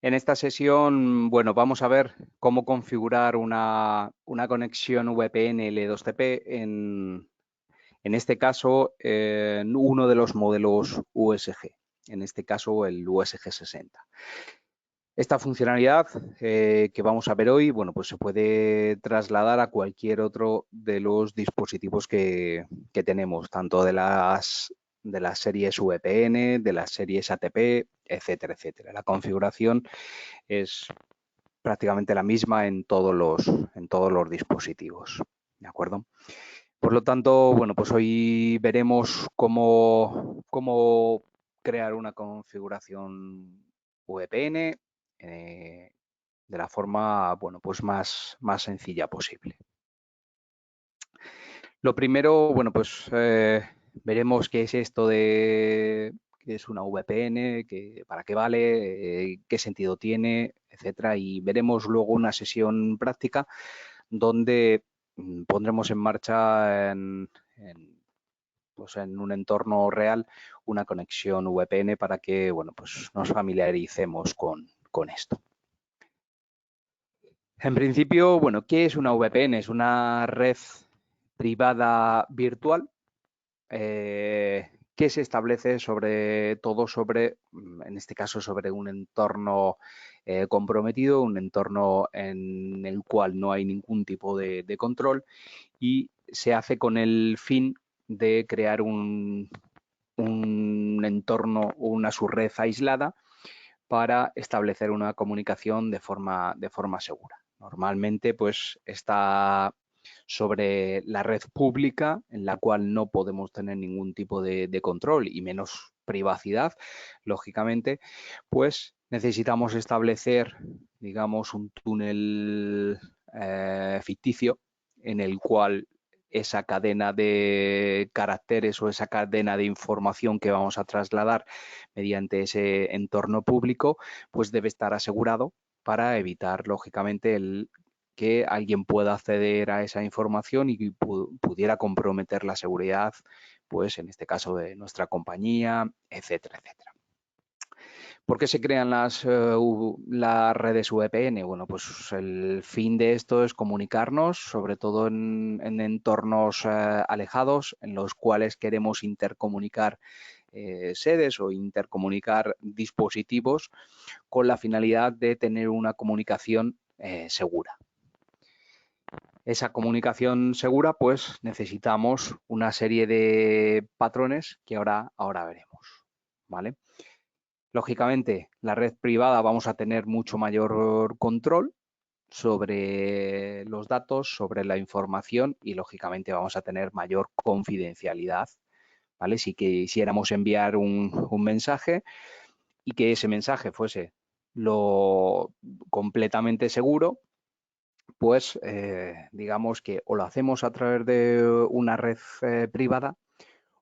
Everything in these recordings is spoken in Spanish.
En esta sesión, bueno, vamos a ver cómo configurar una conexión VPN L2CP en este caso, uno de los modelos USG, en este caso el USG 60. Esta funcionalidad que vamos a ver hoy, bueno, pues se puede trasladar a cualquier otro de los dispositivos que tenemos, tanto de las series VPN, de las series ATP, etcétera, etcétera. La configuración es prácticamente la misma en todos los dispositivos. ¿De acuerdo? Por lo tanto, bueno, pues hoy veremos cómo crear una configuración VPN de la forma, bueno, pues más sencilla posible. Lo primero, bueno, pues veremos qué es esto de qué es una VPN, para qué vale, qué sentido tiene, etcétera. Y veremos luego una sesión práctica donde pondremos en marcha pues en un entorno real una conexión VPN para que bueno, pues nos familiaricemos con esto. En principio, bueno, ¿qué es una VPN? Es una red privada virtual que se establece sobre todo en este caso, sobre un entorno comprometido, un entorno en el cual no hay ningún tipo de control y se hace con el fin de crear un entorno o una subred aislada para establecer una comunicación de forma segura. Normalmente, pues está sobre la red pública en la cual no podemos tener ningún tipo de control y menos privacidad, lógicamente, pues necesitamos establecer, digamos, un túnel ficticio en el cual esa cadena de caracteres o esa cadena de información que vamos a trasladar mediante ese entorno público, pues debe estar asegurado para evitar, lógicamente, que alguien pueda acceder a esa información y pudiera comprometer la seguridad, pues en este caso de nuestra compañía, etcétera, etcétera. ¿Por qué se crean las redes VPN? Bueno, pues el fin de esto es comunicarnos, sobre todo en entornos alejados, en los cuales queremos intercomunicar sedes o intercomunicar dispositivos con la finalidad de tener una comunicación segura. Esa comunicación segura, pues necesitamos una serie de patrones que ahora veremos, ¿vale? Lógicamente, la red privada vamos a tener mucho mayor control sobre los datos, sobre la información y, lógicamente, vamos a tener mayor confidencialidad, ¿vale? Si quisiéramos enviar un mensaje y que ese mensaje fuese lo completamente seguro, pues digamos que o lo hacemos a través de una red privada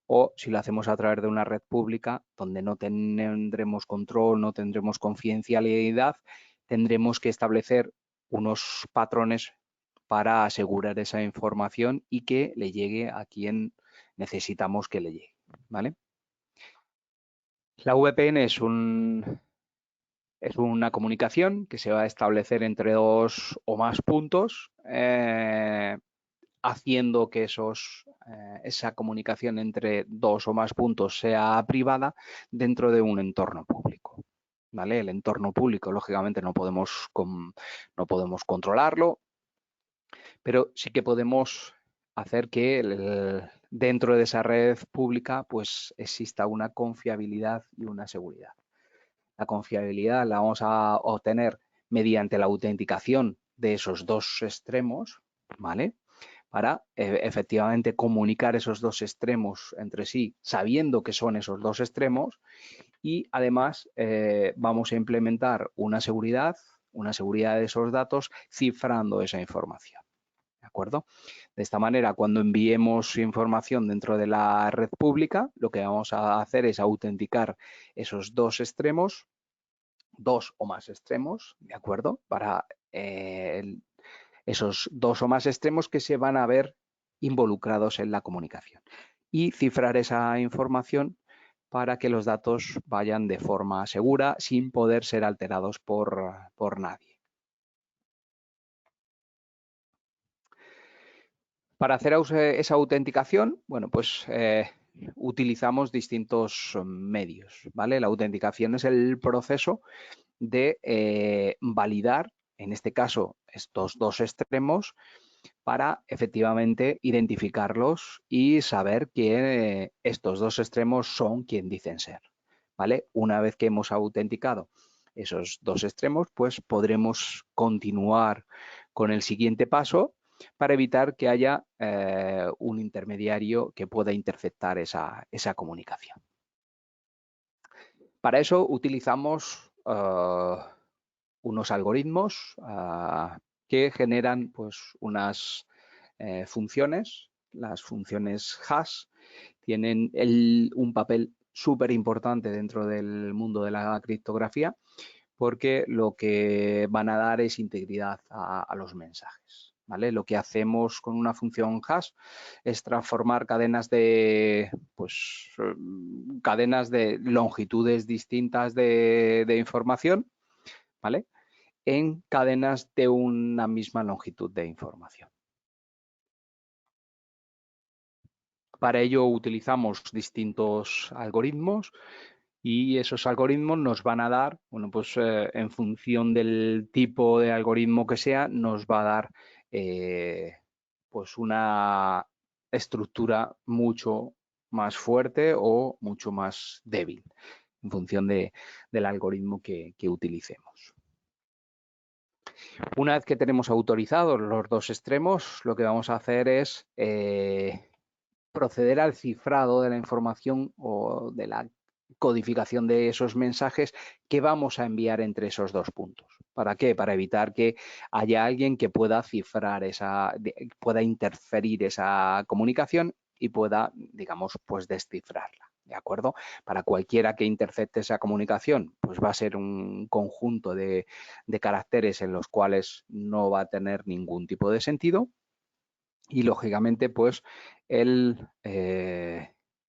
o si lo hacemos a través de una red pública donde no tendremos control, no tendremos confidencialidad, tendremos que establecer unos patrones para asegurar esa información y que le llegue a quien necesitamos que le llegue, ¿vale? La VPN es una comunicación que se va a establecer entre dos o más puntos, haciendo que esa comunicación entre dos o más puntos sea privada dentro de un entorno público. ¿Vale? El entorno público, lógicamente, no podemos controlarlo, pero sí que podemos hacer que dentro de esa red pública pues exista una confiabilidad y una seguridad. La confiabilidad la vamos a obtener mediante la autenticación de esos dos extremos, ¿vale? Para efectivamente comunicar esos dos extremos entre sí, sabiendo que son esos dos extremos y además vamos a implementar una seguridad de esos datos cifrando esa información. ¿De acuerdo? De esta manera, cuando enviemos información dentro de la red pública, lo que vamos a hacer es autenticar esos dos extremos, dos o más extremos, ¿de acuerdo? Para esos dos o más extremos que se van a ver involucrados en la comunicación. Y cifrar esa información para que los datos vayan de forma segura sin poder ser alterados por nadie. Para hacer esa autenticación, bueno, pues utilizamos distintos medios, ¿vale? La autenticación es el proceso de validar, en este caso, estos dos extremos para efectivamente identificarlos y saber que estos dos extremos son quien dicen ser, ¿vale? Una vez que hemos autenticado esos dos extremos, pues podremos continuar con el siguiente paso para evitar que haya un intermediario que pueda interceptar esa comunicación. Para eso utilizamos unos algoritmos que generan pues, unas funciones. Las funciones hash tienen un papel súper importante dentro del mundo de la criptografía porque lo que van a dar es integridad a los mensajes. ¿Vale? Lo que hacemos con una función hash es transformar cadenas de, pues, cadenas de longitudes distintas de información, ¿vale? En cadenas de una misma longitud de información. Para ello utilizamos distintos algoritmos y esos algoritmos nos van a dar, bueno, pues en función del tipo de algoritmo que sea, nos va a dar pues una estructura mucho más fuerte o mucho más débil en función del algoritmo que utilicemos. Una vez que tenemos autorizados los dos extremos, lo que vamos a hacer es proceder al cifrado de la información o de la codificación de esos mensajes que vamos a enviar entre esos dos puntos. ¿Para qué? Para evitar que haya alguien que pueda cifrar pueda interferir esa comunicación y pueda, digamos, pues descifrarla. ¿De acuerdo? Para cualquiera que intercepte esa comunicación, pues va a ser un conjunto de caracteres en los cuales no va a tener ningún tipo de sentido y, lógicamente, pues el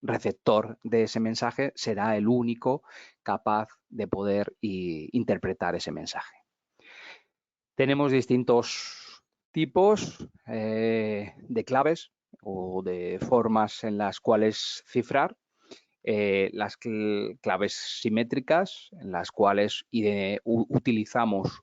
receptor de ese mensaje será el único capaz de poder interpretar ese mensaje. Tenemos distintos tipos de claves o de formas en las cuales cifrar. Las claves simétricas, en las cuales utilizamos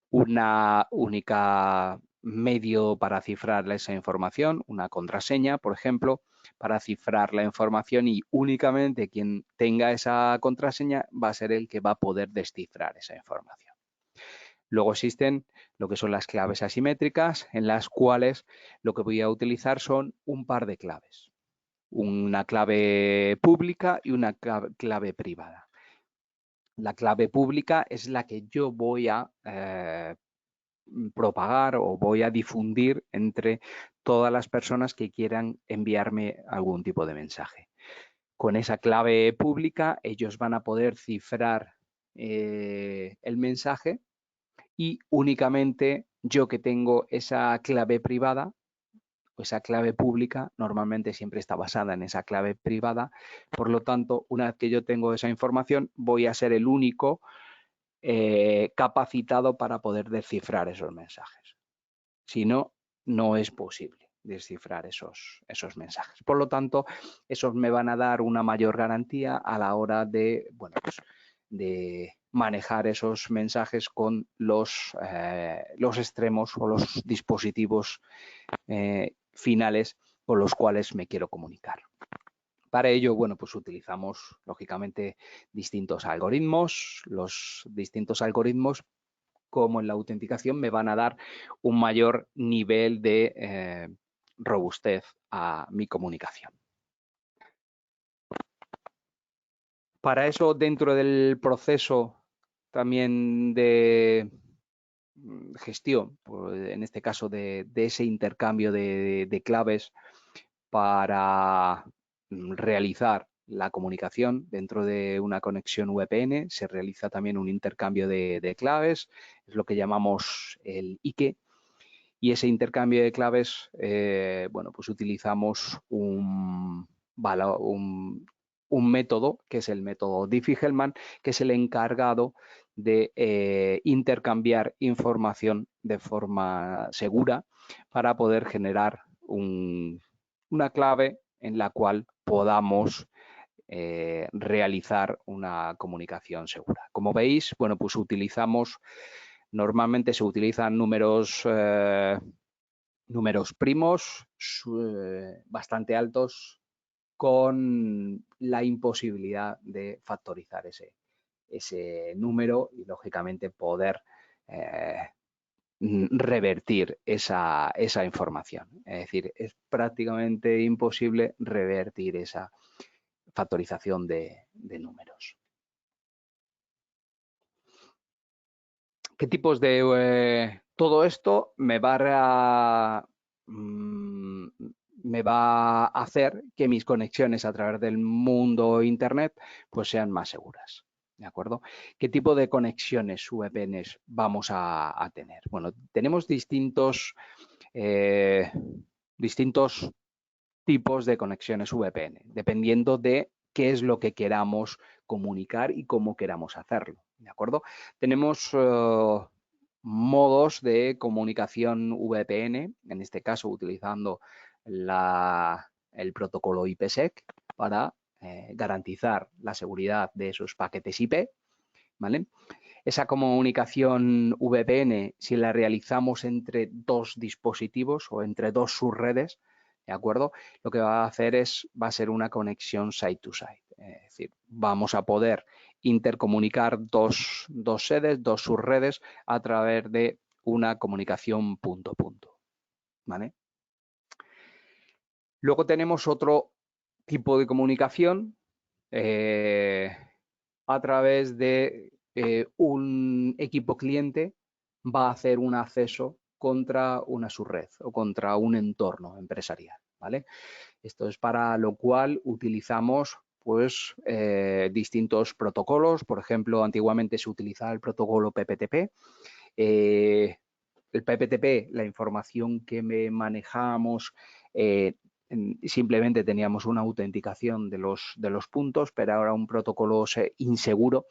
una única medio para cifrar esa información, una contraseña, por ejemplo, para cifrar la información, y únicamente quien tenga esa contraseña va a ser el que va a poder descifrar esa información. Luego existen lo que son las claves asimétricas, en las cuales lo que voy a utilizar son un par de claves. Una clave pública y una clave privada. La clave pública es la que yo voy a propagar o voy a difundir entre todas las personas que quieran enviarme algún tipo de mensaje. Con esa clave pública ellos van a poder cifrar el mensaje y únicamente yo, que tengo esa clave privada, esa clave pública normalmente siempre está basada en esa clave privada. Por lo tanto, una vez que yo tengo esa información, voy a ser el único capacitado para poder descifrar esos mensajes. Si no, no es posible descifrar esos mensajes. Por lo tanto, esos me van a dar una mayor garantía a la hora de, bueno, pues, de manejar esos mensajes con los extremos o los dispositivos finales con los cuales me quiero comunicar. Para ello, bueno, pues utilizamos, lógicamente, distintos algoritmos. Los distintos algoritmos, como en la autenticación, me van a dar un mayor nivel de robustez a mi comunicación. Para eso, dentro del proceso también de gestión, pues, en este caso de ese intercambio de claves para realizar la comunicación dentro de una conexión VPN, se realiza también un intercambio de claves, es lo que llamamos el IKE, y ese intercambio de claves, bueno, pues utilizamos un un método, que es el método Diffie-Hellman, que es el encargado de intercambiar información de forma segura para poder generar una clave en la cual podamos realizar una comunicación segura. Como veis, bueno, pues normalmente se utilizan números primos bastante altos con la imposibilidad de factorizar ese número y, lógicamente, poder revertir esa información. Es decir, es prácticamente imposible revertir esa factorización de números. ¿Qué tipos de todo esto me va a hacer que mis conexiones a través del mundo Internet pues sean más seguras? ¿De acuerdo? ¿Qué tipo de conexiones VPNs vamos a tener? Bueno, tenemos distintos tipos de conexiones VPN, dependiendo de qué es lo que queramos comunicar y cómo queramos hacerlo. ¿De acuerdo? Tenemos modos de comunicación VPN, en este caso utilizando el protocolo IPsec para garantizar la seguridad de esos paquetes IP, ¿vale? Esa comunicación VPN, si la realizamos entre dos dispositivos o entre dos subredes, ¿de acuerdo? Lo que va a hacer va a ser una conexión side-to-side. Es decir, vamos a poder intercomunicar dos sedes, dos subredes a través de una comunicación punto-punto, ¿vale? Luego tenemos otro tipo de comunicación a través de un equipo cliente va a hacer un acceso contra una subred o contra un entorno empresarial, ¿vale? Esto es para lo cual utilizamos pues distintos protocolos. Por ejemplo, antiguamente se utilizaba el protocolo PPTP. El PPTP, la información que manejábamos, simplemente teníamos una autenticación de los puntos, pero ahora un protocolo inseguro,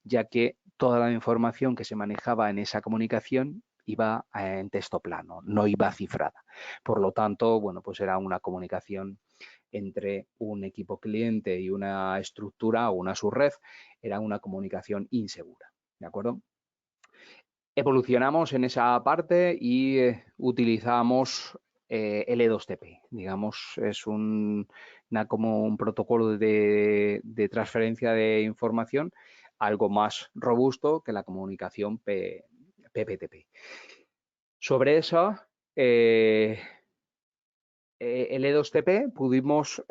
ya que toda la información que se manejaba en esa comunicación iba en texto plano, no iba cifrada. Por lo tanto, bueno, pues era una comunicación entre un equipo cliente y una estructura o una subred, era una comunicación insegura, ¿de acuerdo? Evolucionamos en esa parte y utilizamos L2TP. Digamos, es como un protocolo de transferencia de información algo más robusto que la comunicación PPTP. Sobre eso, L2TP pudimos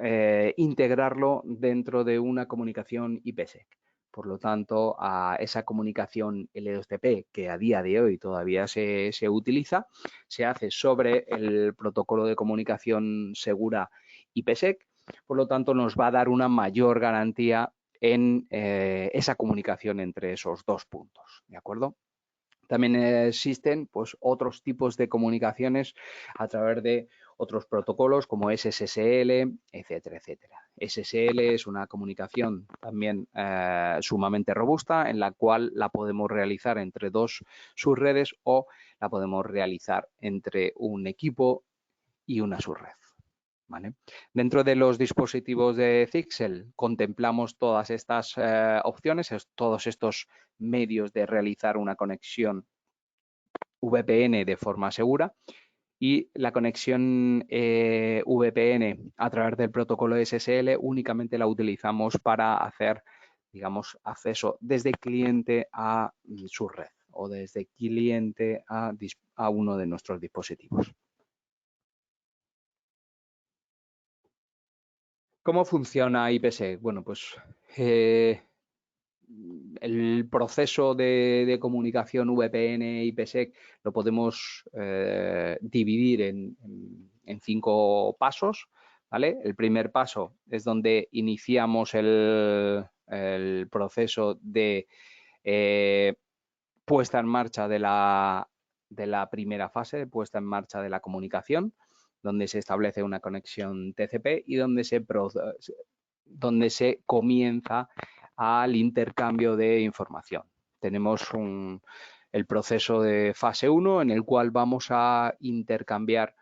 integrarlo dentro de una comunicación IPsec. Por lo tanto, a esa comunicación L2TP, que a día de hoy todavía se utiliza, se hace sobre el protocolo de comunicación segura IPsec. Por lo tanto, nos va a dar una mayor garantía en esa comunicación entre esos dos puntos. ¿De acuerdo? También existen pues, otros tipos de comunicaciones a través de otros protocolos como SSL, etcétera, etcétera. SSL es una comunicación también sumamente robusta en la cual la podemos realizar entre dos subredes o la podemos realizar entre un equipo y una subred. ¿Vale? Dentro de los dispositivos de Zixel contemplamos todas estas opciones, todos estos medios de realizar una conexión VPN de forma segura y la conexión VPN a través del protocolo SSL únicamente la utilizamos para hacer, digamos, acceso desde cliente a su red o desde cliente a uno de nuestros dispositivos. ¿Cómo funciona IPsec? Bueno, pues el proceso de comunicación VPN-IPsec lo podemos dividir en 5 pasos, ¿vale? El primer paso es donde iniciamos el proceso de puesta en marcha de la primera fase, de puesta en marcha de la comunicación, donde se establece una conexión TCP y donde se donde se comienza al intercambio de información. Tenemos el proceso de fase 1 en el cual vamos a intercambiar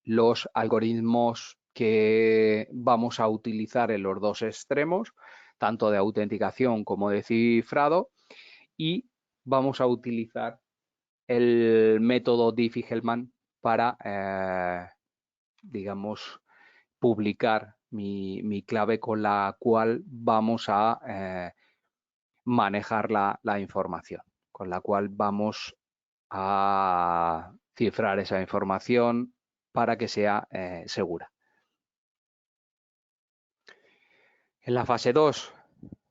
los algoritmos que vamos a utilizar en los dos extremos, tanto de autenticación como de cifrado, y vamos a utilizar el método Diffie-Hellman para, digamos, publicar mi clave con la cual vamos a manejar la información, con la cual vamos a cifrar esa información para que sea segura. En la fase 2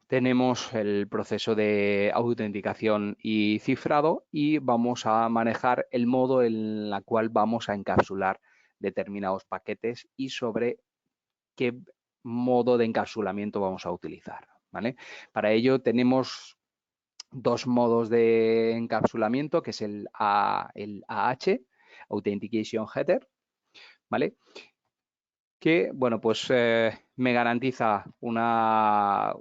tenemos el proceso de autenticación y cifrado y vamos a manejar el modo en el cual vamos a encapsular determinados paquetes y sobre qué modo de encapsulamiento vamos a utilizar, ¿vale? Para ello tenemos dos modos de encapsulamiento, que es el AH, Authentication Header, ¿vale? Que, bueno, pues me garantiza una,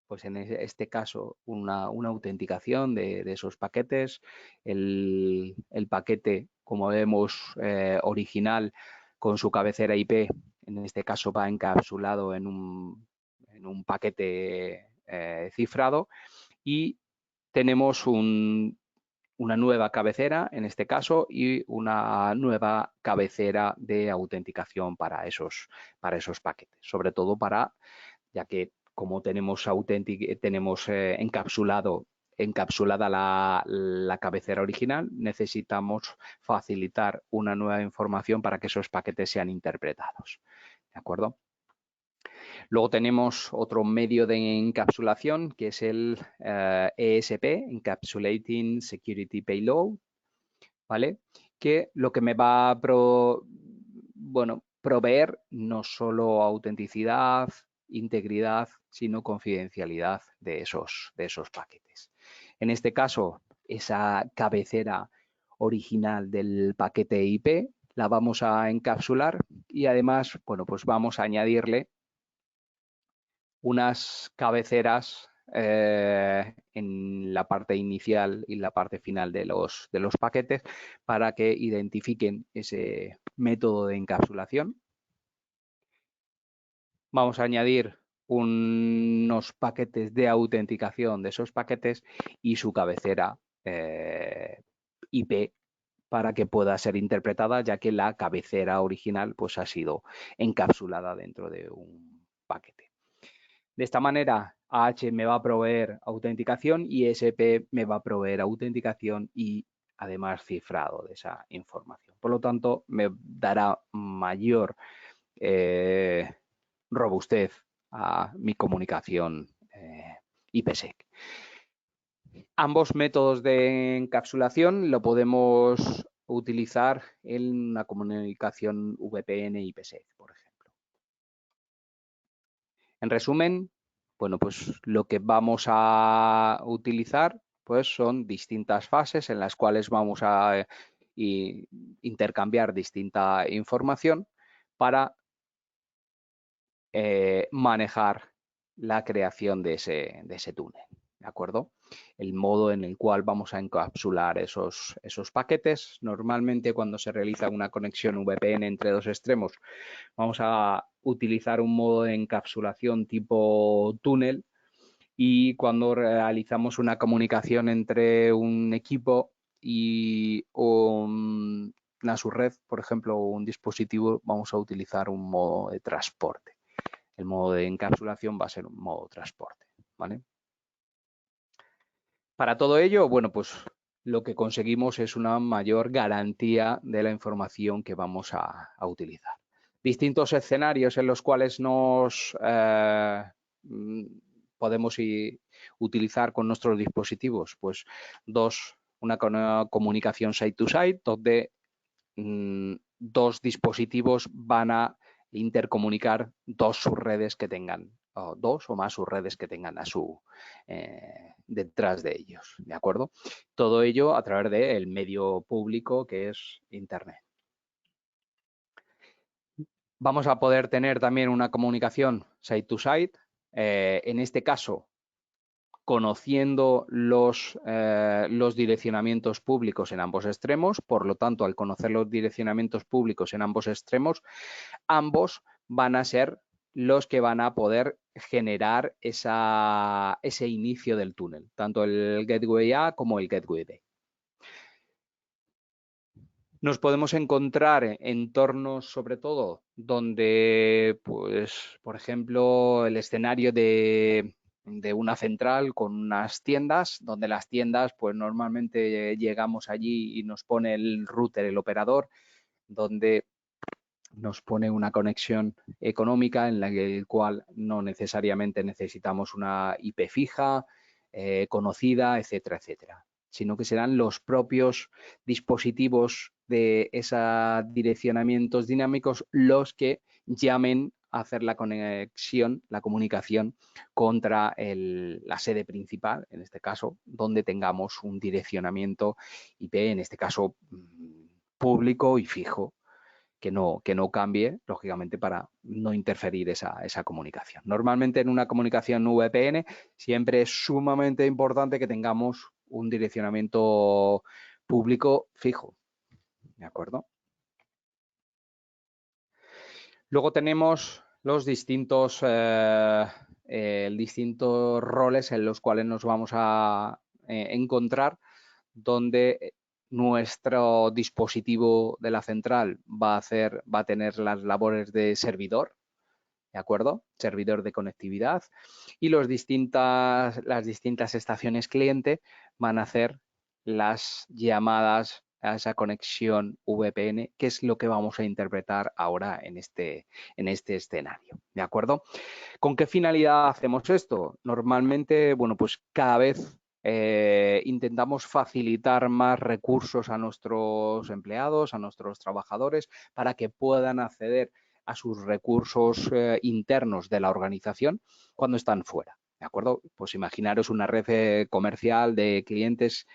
pues en este caso, una autenticación de esos paquetes. El paquete, como vemos, original con su cabecera IP, en este caso va encapsulado en un paquete cifrado y tenemos una nueva cabecera, en este caso, y una nueva cabecera de autenticación para esos paquetes, sobre todo ya que como tenemos encapsulada la cabecera original, necesitamos facilitar una nueva información para que esos paquetes sean interpretados. ¿De acuerdo? Luego tenemos otro medio de encapsulación, que es el ESP, Encapsulating Security Payload, ¿vale? Que lo que me va a proveer no solo autenticidad, integridad, sino confidencialidad de esos paquetes. En este caso, esa cabecera original del paquete IP la vamos a encapsular y además, bueno, pues vamos a añadirle unas cabeceras en la parte inicial y la parte final de los paquetes para que identifiquen ese método de encapsulación. Vamos a añadir unos paquetes de autenticación de esos paquetes y su cabecera IP para que pueda ser interpretada, ya que la cabecera original pues, ha sido encapsulada dentro de un paquete. De esta manera, AH me va a proveer autenticación y ESP me va a proveer autenticación y además cifrado de esa información. Por lo tanto, me dará mayor robustez a mi comunicación IPsec. Ambos métodos de encapsulación lo podemos utilizar en una comunicación VPN-IPsec, por ejemplo. En resumen, bueno, pues lo que vamos a utilizar pues son distintas fases en las cuales vamos a intercambiar distinta información para manejar la creación de ese túnel, ¿de acuerdo? El modo en el cual vamos a encapsular esos paquetes. Normalmente cuando se realiza una conexión VPN entre dos extremos, vamos a utilizar un modo de encapsulación tipo túnel y cuando realizamos una comunicación entre un equipo y una subred, por ejemplo, un dispositivo, vamos a utilizar un modo de transporte. El modo de encapsulación va a ser un modo transporte, ¿vale? Para todo ello, bueno, pues lo que conseguimos es una mayor garantía de la información que vamos a utilizar. Distintos escenarios en los cuales nos podemos utilizar con nuestros dispositivos, pues una comunicación site-to-site, donde dos dispositivos van a intercomunicar dos subredes que tengan, o dos o más subredes que tengan detrás de ellos, ¿de acuerdo? Todo ello a través del medio público que es Internet. Vamos a poder tener también una comunicación site to site. En este caso, conociendo los direccionamientos públicos en ambos extremos. Por lo tanto, al conocer los direccionamientos públicos en ambos extremos, ambos van a ser los que van a poder generar ese inicio del túnel, tanto el Gateway A como el Gateway B. Nos podemos encontrar en entornos, sobre todo, donde, pues, por ejemplo, el escenario de una central con unas tiendas, donde las tiendas, pues normalmente llegamos allí y nos pone el router, el operador, donde nos pone una conexión económica en la que, el cual no necesariamente necesitamos una IP fija, conocida, etcétera, etcétera, sino que serán los propios dispositivos de esos direccionamientos dinámicos los que llamen a hacer la conexión, la comunicación contra la sede principal, en este caso, donde tengamos un direccionamiento IP, en este caso público y fijo, que no cambie, lógicamente, para no interferir esa comunicación. Normalmente en una comunicación VPN siempre es sumamente importante que tengamos un direccionamiento público fijo, ¿de acuerdo? Luego tenemos los distintos roles en los cuales nos vamos a encontrar, donde nuestro dispositivo de la central va a tener las labores de servidor, ¿de acuerdo? Servidor de conectividad, y las distintas estaciones cliente van a hacer las llamadas a esa conexión VPN, que es lo que vamos a interpretar ahora en este escenario, ¿de acuerdo? ¿Con qué finalidad hacemos esto? Normalmente, bueno, pues cada vez intentamos facilitar más recursos a nuestros empleados, a nuestros trabajadores, para que puedan acceder a sus recursos internos de la organización cuando están fuera. ¿De acuerdo? Pues imaginaros una red comercial de clientes,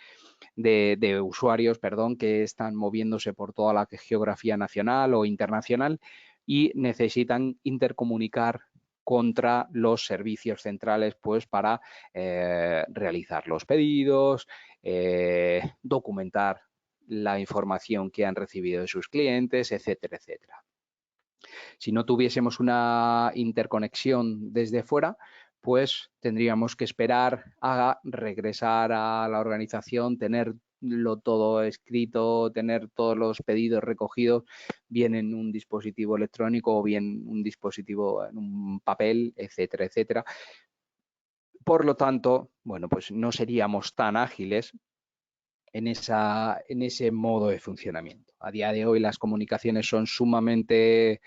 de usuarios, perdón, que están moviéndose por toda la geografía nacional o internacional y necesitan intercomunicar contra los servicios centrales, pues para realizar los pedidos, documentar la información que han recibido de sus clientes, etcétera, etcétera. Si no tuviésemos una interconexión desde fuera, pues tendríamos que esperar a regresar a la organización, tenerlo todo escrito, tener todos los pedidos recogidos, bien en un dispositivo electrónico o bien un dispositivo en un papel, etcétera, etcétera. Por lo tanto, bueno, pues no seríamos tan ágiles en ese modo de funcionamiento. A día de hoy las comunicaciones son sumamente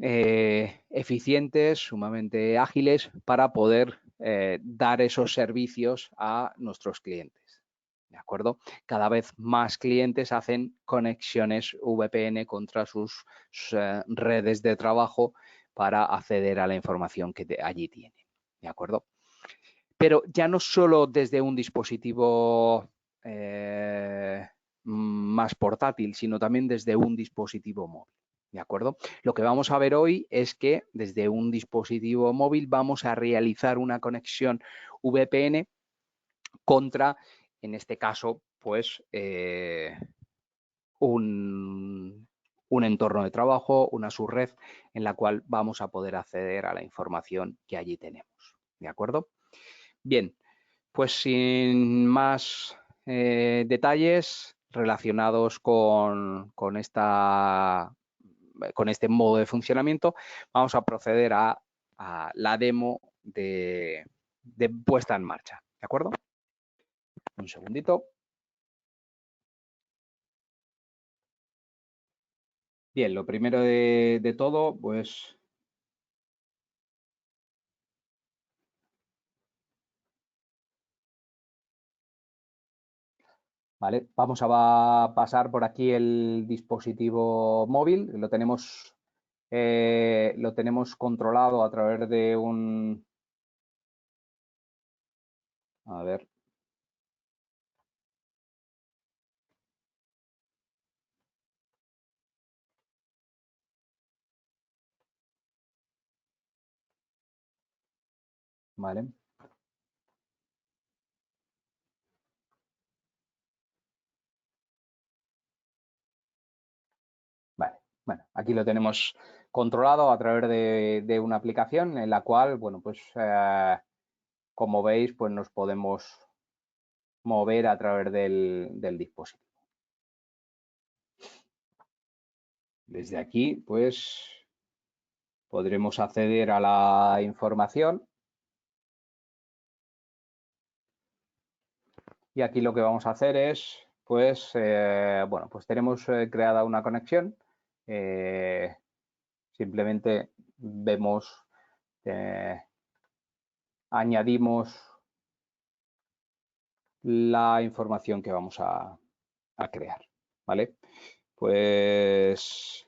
eficientes, sumamente ágiles para poder dar esos servicios a nuestros clientes. ¿De acuerdo? Cada vez más clientes hacen conexiones VPN contra sus redes de trabajo para acceder a la información que allí tienen. ¿De acuerdo? Pero ya no solo desde un dispositivo más portátil, sino también desde un dispositivo móvil. ¿De acuerdo? Lo que vamos a ver hoy es que desde un dispositivo móvil vamos a realizar una conexión VPN contra, en este caso, pues un entorno de trabajo, una subred en la cual vamos a poder acceder a la información que allí tenemos. ¿De acuerdo? Bien, pues sin más detalles relacionados con este modo de funcionamiento, vamos a proceder a la demo de puesta en marcha. ¿De acuerdo? Un segundito. Bien, lo primero de todo, pues ¿vale? Vamos a pasar por aquí el dispositivo móvil. Lo tenemos controlado a través de un... A ver. ¿vale? Vale, bueno, aquí lo tenemos controlado a través de una aplicación en la cual, bueno, pues como veis, pues nos podemos mover a través del dispositivo. Desde aquí, pues, podremos acceder a la información. Y aquí lo que vamos a hacer es, pues, bueno, pues tenemos creada una conexión. Simplemente vemos, añadimos la información que vamos a crear, ¿vale? Pues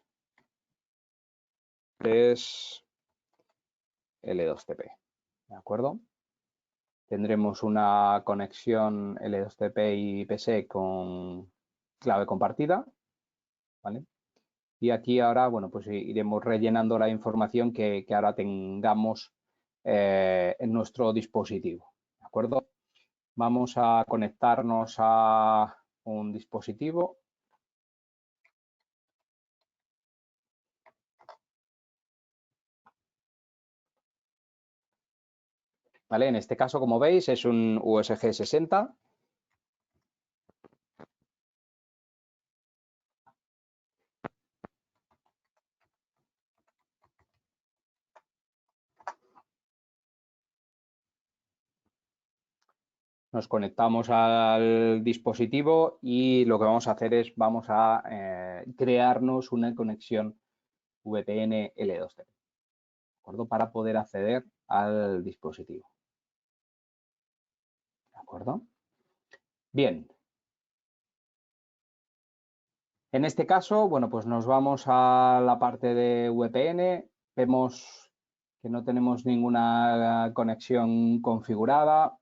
es L2TP, ¿de acuerdo? Tendremos una conexión L2TP y PSE con clave compartida, ¿vale? Y aquí ahora, bueno, pues iremos rellenando la información que ahora tengamos en nuestro dispositivo, ¿de acuerdo? Vamos a conectarnos a un dispositivo. ¿Vale? En este caso, como veis, es un USG 60. Nos conectamos al dispositivo y lo que vamos a hacer es vamos a crearnos una conexión VPN L2TP, ¿de acuerdo? Para poder acceder al dispositivo, ¿de acuerdo? Bien. En este caso, bueno, pues nos vamos a la parte de VPN, vemos que no tenemos ninguna conexión configurada,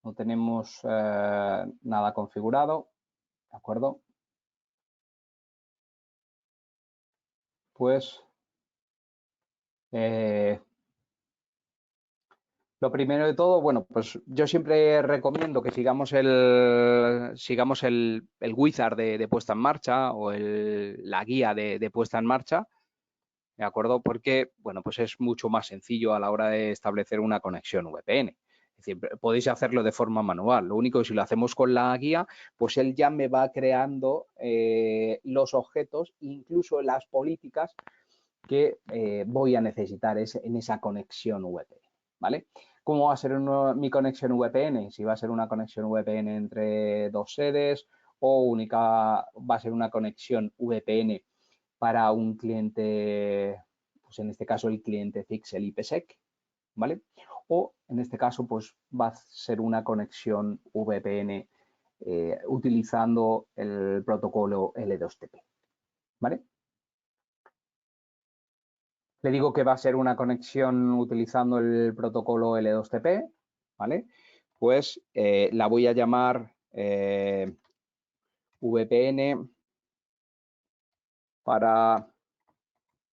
no tenemos nada configurado, ¿de acuerdo? Pues lo primero de todo, bueno, pues yo siempre recomiendo que sigamos el wizard de puesta en marcha o la guía de puesta en marcha, ¿de acuerdo? Porque, bueno, pues es mucho más sencillo a la hora de establecer una conexión VPN. Es decir, podéis hacerlo de forma manual. Lo único que si lo hacemos con la guía, pues él ya me va creando los objetos, incluso las políticas que voy a necesitar en esa conexión VPN, ¿vale? ¿Cómo va a ser mi conexión VPN? Si va a ser una conexión VPN entre dos sedes o única, va a ser una conexión VPN para un cliente, pues en este caso el cliente Pixel IPsec, ¿vale? O en este caso, pues va a ser una conexión VPN utilizando el protocolo L2TP, ¿vale? Le digo que va a ser una conexión utilizando el protocolo L2TP, ¿vale? Pues la voy a llamar VPN para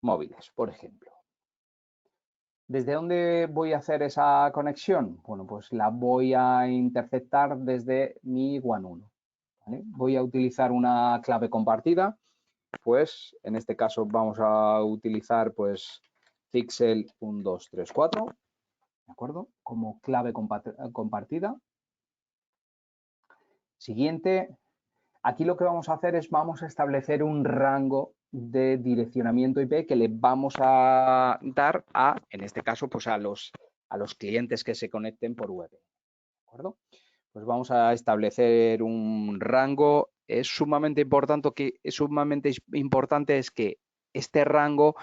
móviles, por ejemplo. ¿Desde dónde voy a hacer esa conexión? Bueno, pues la voy a interceptar desde mi One 1. ¿Vale? Voy a utilizar una clave compartida, pues en este caso vamos a utilizar pues Pixel 1234, ¿de acuerdo? Como clave compartida. Siguiente, aquí lo que vamos a hacer es vamos a establecer un rango de direccionamiento IP que le vamos a dar a, en este caso, pues a los clientes que se conecten por web, ¿de acuerdo? Pues vamos a establecer un rango. Es sumamente importante es que este rango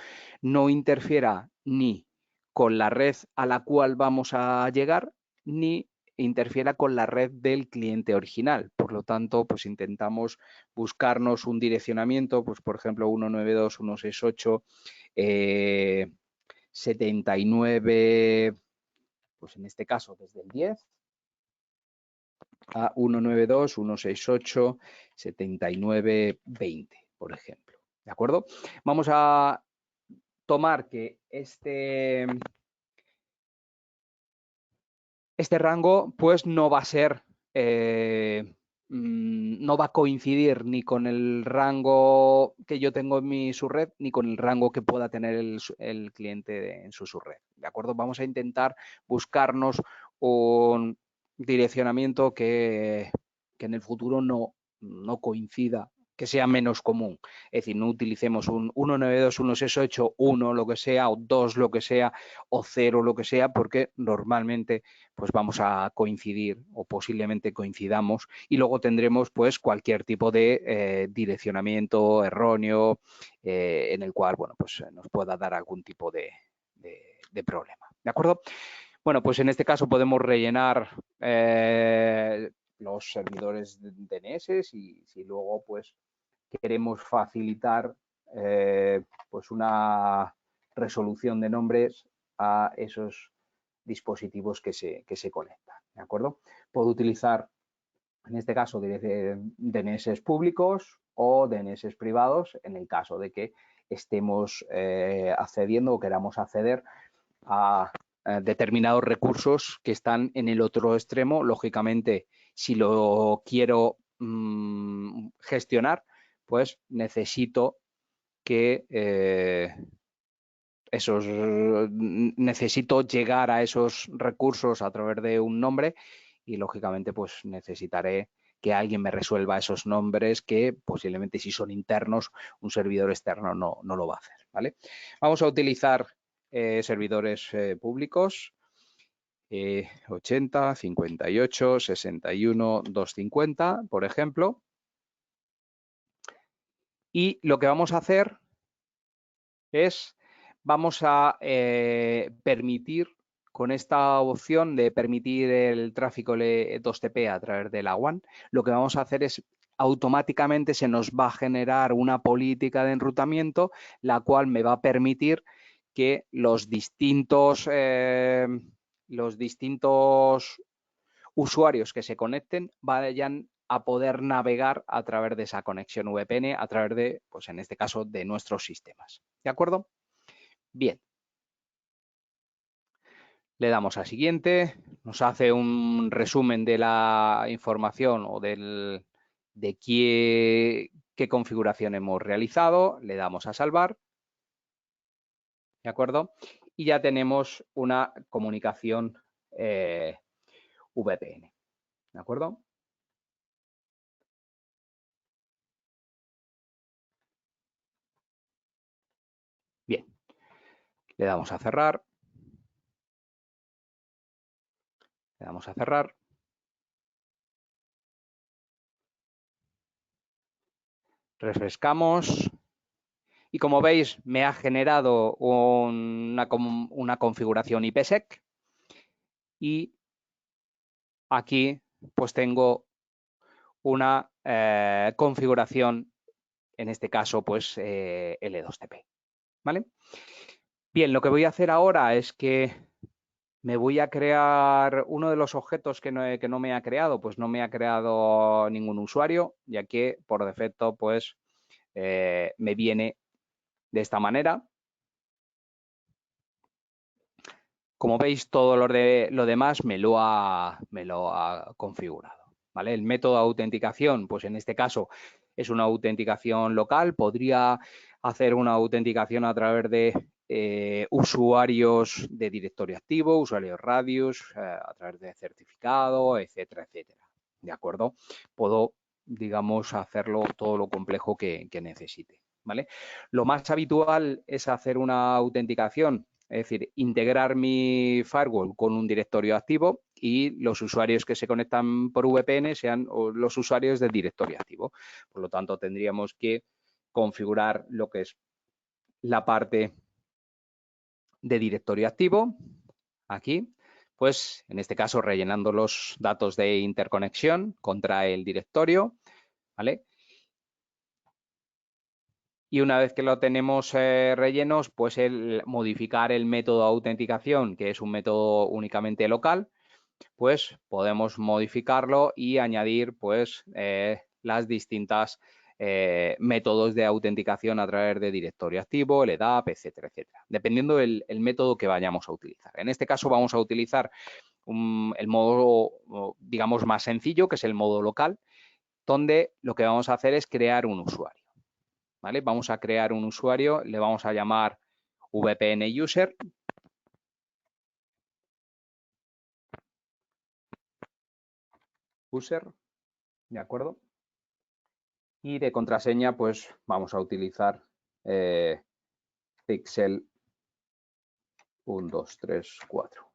no interfiera ni con la red a la cual vamos a llegar, ni interfiera con la red del cliente original. Por lo tanto, pues intentamos buscarnos un direccionamiento, pues por ejemplo 192.168, 79, pues en este caso desde el 10 a 192.168.79.20, por ejemplo. ¿De acuerdo? Vamos a tomar que este rango pues no va a ser, no va a coincidir ni con el rango que yo tengo en mi subred, ni con el rango que pueda tener el cliente en su subred. ¿De acuerdo? Vamos a intentar buscarnos un direccionamiento que en el futuro no coincida, que sea menos común. Es decir, no utilicemos un 192.168.1 lo que sea, o 2 lo que sea, o 0 lo que sea, porque normalmente pues vamos a coincidir o posiblemente coincidamos, y luego tendremos pues cualquier tipo de direccionamiento erróneo en el cual, bueno, pues nos pueda dar algún tipo de problema. ¿De acuerdo? Bueno, pues en este caso podemos rellenar los servidores de DNS y si luego pues queremos facilitar pues una resolución de nombres a esos dispositivos que se conectan, ¿de acuerdo? Puedo utilizar, en este caso, DNS públicos o DNS privados en el caso de que estemos accediendo o queramos acceder a determinados recursos que están en el otro extremo. Lógicamente, si lo quiero gestionar, pues necesito que necesito llegar a esos recursos a través de un nombre y lógicamente pues necesitaré que alguien me resuelva esos nombres que posiblemente si son internos un servidor externo no lo va a hacer, ¿vale? Vamos a utilizar servidores públicos 80, 58, 61, 250, por ejemplo. Y lo que vamos a hacer es, vamos a permitir, con esta opción de permitir el tráfico 2TP a través de la WAN, lo que vamos a hacer es automáticamente se nos va a generar una política de enrutamiento, la cual me va a permitir que los distintos usuarios que se conecten vayan a poder navegar a través de esa conexión VPN, a través de, pues en este caso, de nuestros sistemas. ¿De acuerdo? Bien. Le damos a siguiente, nos hace un resumen de la información o de qué configuración hemos realizado, le damos a salvar, ¿de acuerdo? Y ya tenemos una comunicación VPN, ¿de acuerdo? Bien, le damos a cerrar. Le damos a cerrar. Refrescamos. Y como veis, me ha generado una configuración IPsec. Y aquí pues tengo una configuración, en este caso, pues L2TP. ¿Vale? Bien, lo que voy a hacer ahora es que me voy a crear uno de los objetos que no me ha creado, pues no me ha creado ningún usuario, ya que por defecto pues me viene de esta manera. Como veis, todo lo demás me lo ha configurado, ¿vale? El método de autenticación, pues en este caso es una autenticación local. Podría hacer una autenticación a través de usuarios de directorio activo, usuarios radius, a través de certificado, etcétera, etcétera. ¿De acuerdo? Puedo, digamos, hacerlo todo lo complejo que necesite, ¿vale? Lo más habitual es hacer una autenticación, es decir, integrar mi firewall con un directorio activo y los usuarios que se conectan por VPN sean los usuarios del directorio activo. Por lo tanto, tendríamos que configurar lo que es la parte de directorio activo, aquí, pues en este caso rellenando los datos de interconexión contra el directorio, ¿vale? Y una vez que lo tenemos rellenos, pues modificar el método de autenticación, que es un método únicamente local, pues podemos modificarlo y añadir pues las distintas métodos de autenticación a través de directorio activo, LDAP, etcétera, etcétera, dependiendo del método que vayamos a utilizar. En este caso vamos a utilizar el modo, digamos, más sencillo, que es el modo local, donde lo que vamos a hacer es crear un usuario. ¿Vale? Vamos a crear un usuario, le vamos a llamar VPN User. ¿De acuerdo? Y de contraseña, pues vamos a utilizar Pixel 1, 2, 3, 4.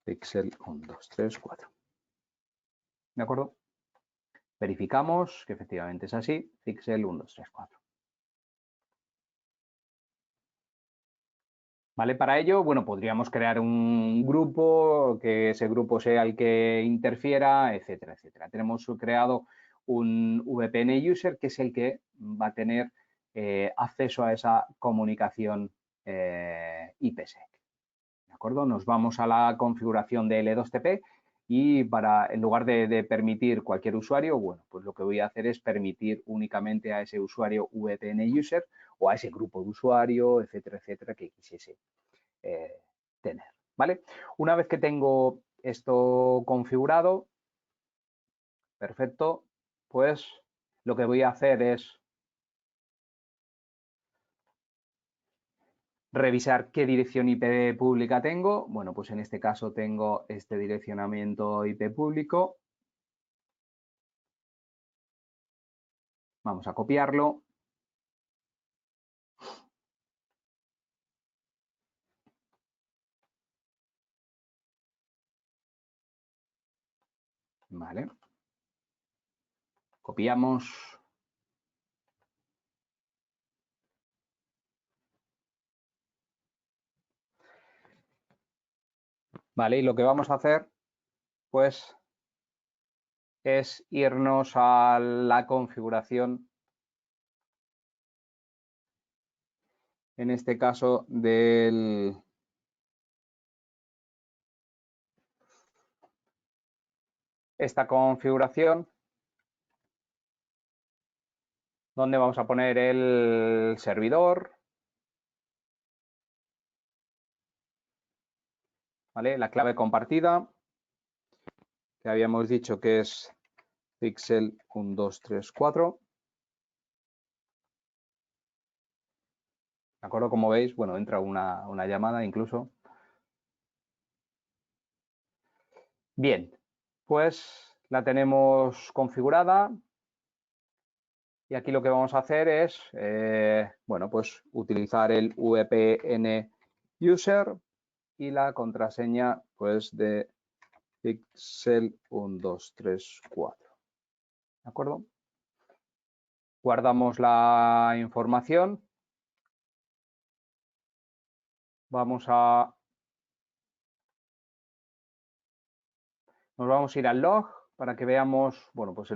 Pixel 1, 2, 3, 4. ¿De acuerdo? Verificamos que efectivamente es así. Pixel 1, 2, 3, 4. ¿Vale? Para ello, bueno, podríamos crear un grupo, que ese grupo sea el que interfiera, etcétera, etcétera. Tenemos creado un VPN user que es el que va a tener acceso a esa comunicación IPsec. ¿De acuerdo? Nos vamos a la configuración de L2TP y en lugar de permitir cualquier usuario, bueno, pues lo que voy a hacer es permitir únicamente a ese usuario VPN user o a ese grupo de usuario, etcétera, etcétera, que quisiese tener, ¿vale? Una vez que tengo esto configurado, perfecto, pues lo que voy a hacer es revisar qué dirección IP pública tengo. Bueno, pues en este caso tengo este direccionamiento IP público. Vamos a copiarlo. Vale. Copiamos. Vale, y lo que vamos a hacer, pues, es irnos a la configuración, en este caso, esta configuración, donde vamos a poner el servidor, ¿vale? La clave compartida, que habíamos dicho que es Pixel 1, 2, 3, 4. ¿De acuerdo? Como veis, bueno, entra una llamada incluso. Bien, pues la tenemos configurada. Y aquí lo que vamos a hacer es, bueno, pues utilizar el VPN user y la contraseña, pues, de Pixel 1, 2, 3, 4. ¿De acuerdo? Guardamos la información. Nos vamos a ir al log para que veamos, bueno, pues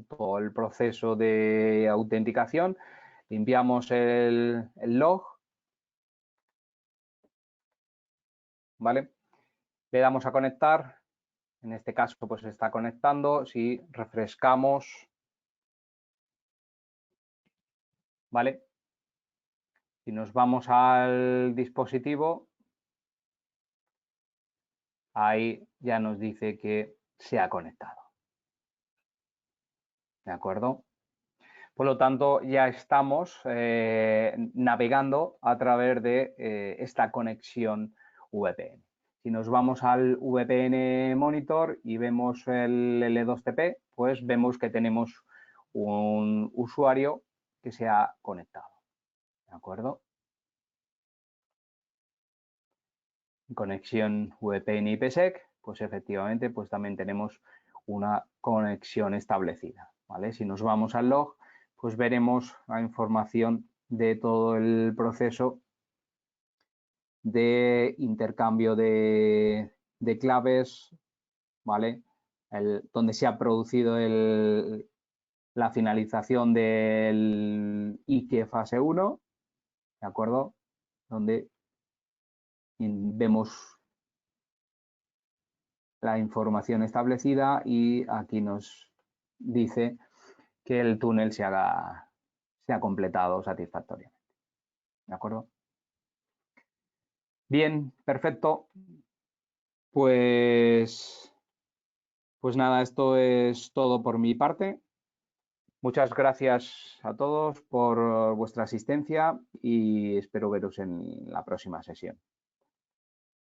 todo el proceso de autenticación. Limpiamos el log, ¿vale? Le damos a conectar. En este caso, pues se está conectando. Si refrescamos, ¿vale? Si nos vamos al dispositivo, ahí ya nos dice que se ha conectado. ¿De acuerdo? Por lo tanto, ya estamos navegando a través de esta conexión VPN. Si nos vamos al VPN Monitor y vemos el L2TP, pues vemos que tenemos un usuario que se ha conectado. ¿De acuerdo? Conexión VPN IPsec, pues efectivamente pues también tenemos una conexión establecida, ¿vale? Si nos vamos al log, pues veremos la información de todo el proceso de intercambio de claves, ¿vale? Donde se ha producido la finalización del IKE fase 1, ¿de acuerdo? Donde vemos la información establecida y aquí nos dice que el túnel se ha completado satisfactoriamente. ¿De acuerdo? Bien, perfecto. Pues, pues nada, esto es todo por mi parte. Muchas gracias a todos por vuestra asistencia y espero veros en la próxima sesión.